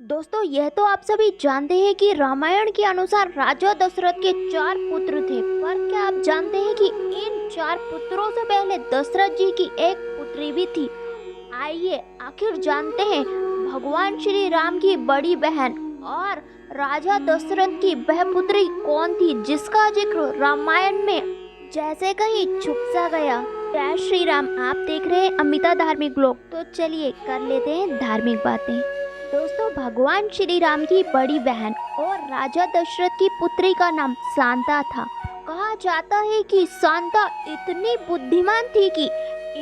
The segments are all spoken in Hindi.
दोस्तों, यह तो आप सभी जानते हैं कि रामायण के अनुसार राजा दशरथ के 4 पुत्र थे। पर क्या आप जानते हैं कि इन 4 पुत्रों से पहले दशरथ जी की एक पुत्री भी थी? आइए आखिर जानते हैं भगवान श्री राम की बड़ी बहन और राजा दशरथ की वह पुत्री कौन थी जिसका जिक्र रामायण में जैसे कहीं छुप सा गया। जय श्री राम। आप देख रहे हैं अमिता धार्मिक ब्लॉग। तो चलिए कर लेते हैं धार्मिक बातें। दोस्तों, भगवान श्री राम की बड़ी बहन और राजा दशरथ की पुत्री का नाम शांता था। कहा जाता है कि शांता इतनी बुद्धिमान थी कि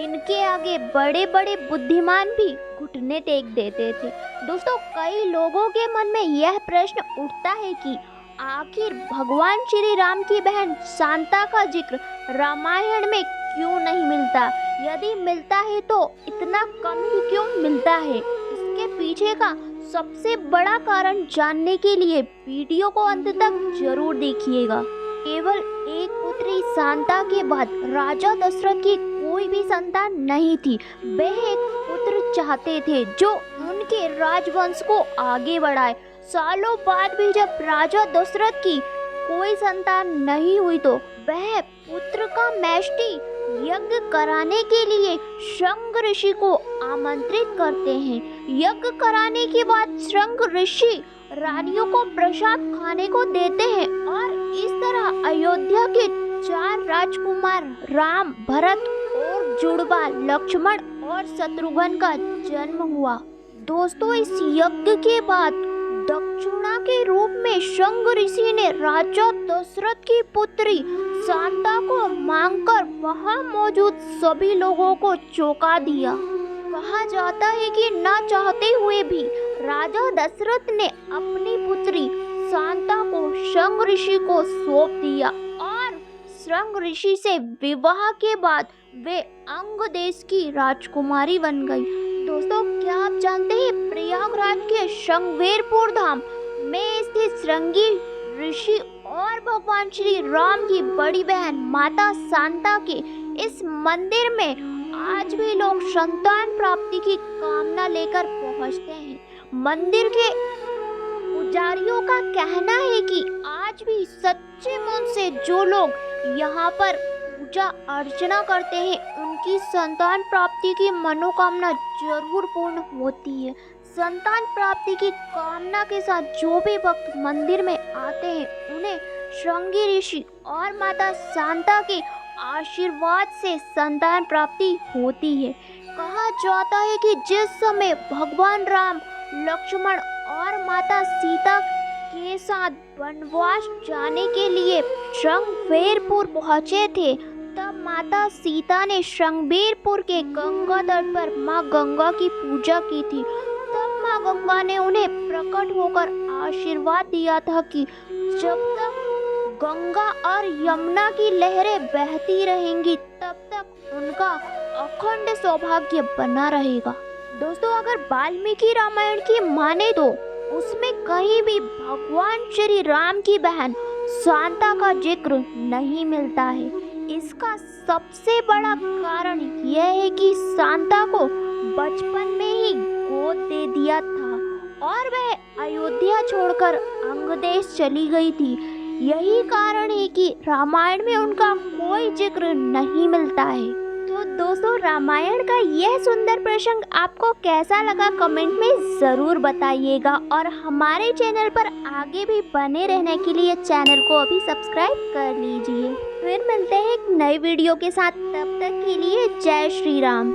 इनके आगे बड़े बड़े बुद्धिमान भी घुटने टेक देते थे। दोस्तों, कई लोगों के मन में यह प्रश्न उठता है कि आखिर भगवान श्री राम की बहन शांता का जिक्र रामायण में क्यों नहीं मिलता? यदि मिलता है तो इतना कम ही क्यों मिलता है? इसके पीछे का सबसे बड़ा कारण जानने के लिए वीडियो को अंत तक जरूर देखिएगा। केवल एक पुत्री शांता के बाद राजा दशरथ की कोई भी संतान नहीं थी। वे एक पुत्र चाहते थे जो उनके राजवंश को आगे बढ़ाए। सालों बाद भी जब राजा दशरथ की कोई संतान नहीं हुई तो वह पुत्र का मैष्टि यज्ञ कराने के लिए श्रृंग ऋषि को आमंत्रित करते हैं। यज्ञ कराने के बाद श्रृंग ऋषि रानियों को प्रसाद खाने को देते हैं और इस तरह अयोध्या के 4 राजकुमार राम, भरत और जुड़वा लक्ष्मण और शत्रुघ्न का जन्म हुआ। दोस्तों, इस यज्ञ के बाद दक्षिणा के रूप में श्रृंग ऋषि ने राजा दशरथ की पुत्री शांता को मांगकर वहां मौजूद सभी लोगों को चौंका दिया। कहा जाता है कि न चाहते हुए भी राजा दशरथ ने अपनी पुत्री शांता को श्रृंग ऋषि को सौंप दिया और श्रृंग ऋषि से विवाह के बाद वे अंग देश की राजकुमारी बन गई। दोस्तों, क्या आप जानते हैं प्रयागराज के श्रृंगवेरपुर धाम में स्थित श्रृंगी ऋषि और भगवान श्री राम की बड़ी बहन माता शांता के इस मंदिर में आज भी लोग संतान प्राप्ति की कामना लेकर पहुंचते हैं। मंदिर के पुजारियों का कहना है कि आज भी सच्चे मन से जो लोग यहाँ पर पूजा अर्चना करते हैं उनकी संतान प्राप्ति की मनोकामना जरूर पूर्ण होती है। संतान प्राप्ति की कामना के साथ जो भी भक्त मंदिर में आते हैं उन्हें श्रृंगी ऋषि और माता शांता के आशीर्वाद से संतान प्राप्ति होती है। कहा जाता है कि जिस समय भगवान राम, लक्ष्मण और माता सीता के साथ वनवास जाने के लिए श्रृंगवेरपुर पहुंचे थे, तब माता सीता ने श्रृंगवेरपुर के गंगा तट पर माँ गंगा की पूजा की थी। तब माँ गंगा ने उन्हें प्रकट होकर आशीर्वाद दिया था कि जब तक गंगा और यमुना की लहरें बहती रहेंगी तब तक उनका अखंड सौभाग्य बना रहेगा। दोस्तों, अगर वाल्मीकि रामायण की माने तो उसमें कहीं भी भगवान श्री राम की बहन शांता का जिक्र नहीं मिलता है। इसका सबसे बड़ा कारण यह है कि शांता को बचपन में ही गोद दे दिया था और वह अयोध्या छोड़कर अंग देश चली गई थी। यही कारण है कि रामायण में उनका कोई जिक्र नहीं मिलता है। तो दोस्तों, रामायण का यह सुंदर प्रसंग आपको कैसा लगा कमेंट में ज़रूर बताइएगा और हमारे चैनल पर आगे भी बने रहने के लिए चैनल को अभी सब्सक्राइब कर लीजिए। फिर मिलते हैं एक नई वीडियो के साथ, तब तक के लिए जय श्री राम।